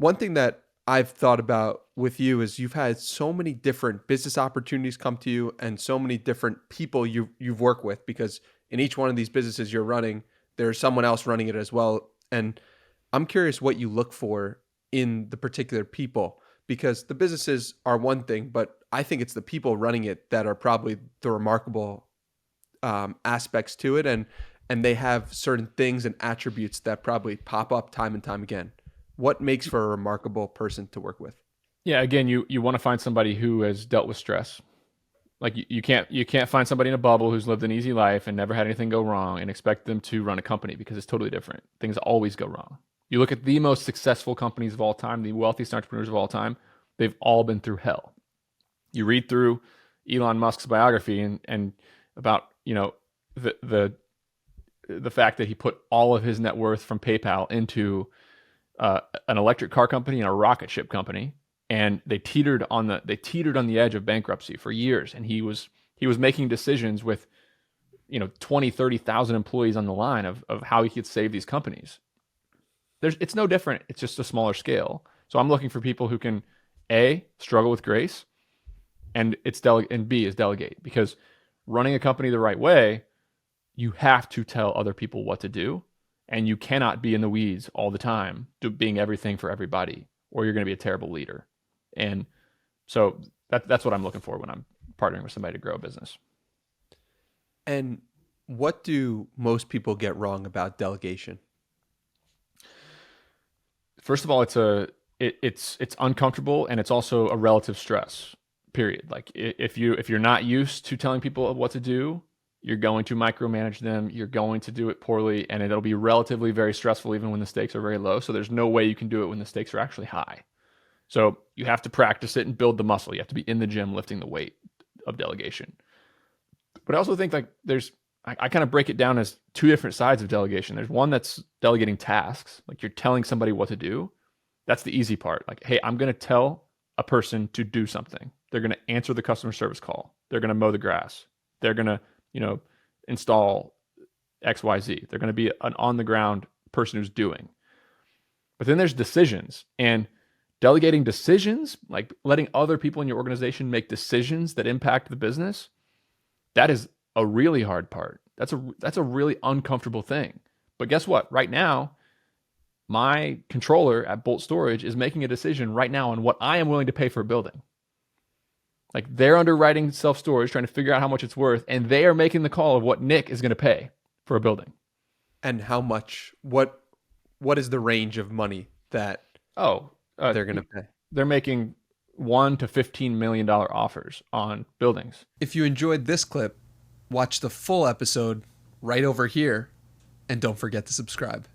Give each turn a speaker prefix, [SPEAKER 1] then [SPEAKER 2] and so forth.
[SPEAKER 1] one thing that I've thought about with you is you've had so many different business opportunities come to you and so many different people you've worked with, because in each one of these businesses you're running, there's someone else running it as well. And I'm curious what you look for in the particular people, because the businesses are one thing, but I think it's the people running it that are probably the remarkable aspects to it, and they have certain things and attributes that probably pop up time and time again. What makes for a remarkable person to work with?
[SPEAKER 2] Yeah, again, you want to find somebody who has dealt with stress. Like you can't find somebody in a bubble who's lived an easy life and never had anything go wrong and expect them to run a company, because it's totally different. Things always go wrong. You look at the most successful companies of all time, the wealthiest entrepreneurs of all time, they've all been through hell. You read through Elon Musk's biography and about, the the fact that he put all of his net worth from PayPal into an electric car company and a rocket ship company, and they teetered on the edge of bankruptcy for years, and he was making decisions with 20, 30,000 employees on the line of how he could save these companies. It's no different. It's just a smaller scale. So I'm looking for people who can A, struggle with grace, and and B is delegate, because running a company the right way, you have to tell other people what to do, and you cannot be in the weeds all the time, being everything for everybody, or you're going to be a terrible leader. And so that's what I'm looking for when I'm partnering with somebody to grow a business.
[SPEAKER 1] And what do most people get wrong about delegation?
[SPEAKER 2] First of all, it's uncomfortable, and it's also a relative stress. Period. Like if you're not used to telling people what to do, you're going to micromanage them. You're going to do it poorly, and it'll be relatively very stressful even when the stakes are very low. So there's no way you can do it when the stakes are actually high. So you have to practice it and build the muscle. You have to be in the gym lifting the weight of delegation. But I also think like I kind of break it down as two different sides of delegation. There's one that's delegating tasks, like you're telling somebody what to do. That's the easy part. Like, hey, I'm going to tell a person to do something. They're going to answer the customer service call. They're going to mow the grass. They're going to, install XYZ. They're going to be an on the ground person who's doing. But then there's decisions, and delegating decisions, like letting other people in your organization make decisions that impact the business, that is a really hard part. That's a really uncomfortable thing. But guess what? Right now, my controller at Bolt Storage is making a decision right now on what I am willing to pay for a building. Like they're underwriting self-storage, trying to figure out how much it's worth, and they are making the call of what Nick is going to pay for a building.
[SPEAKER 1] And how much? What is the range of money that
[SPEAKER 2] Oh,
[SPEAKER 1] they're going to pay?
[SPEAKER 2] they're making $1 to $15 million offers on buildings.
[SPEAKER 1] If you enjoyed this clip, watch the full episode right over here, and don't forget to subscribe.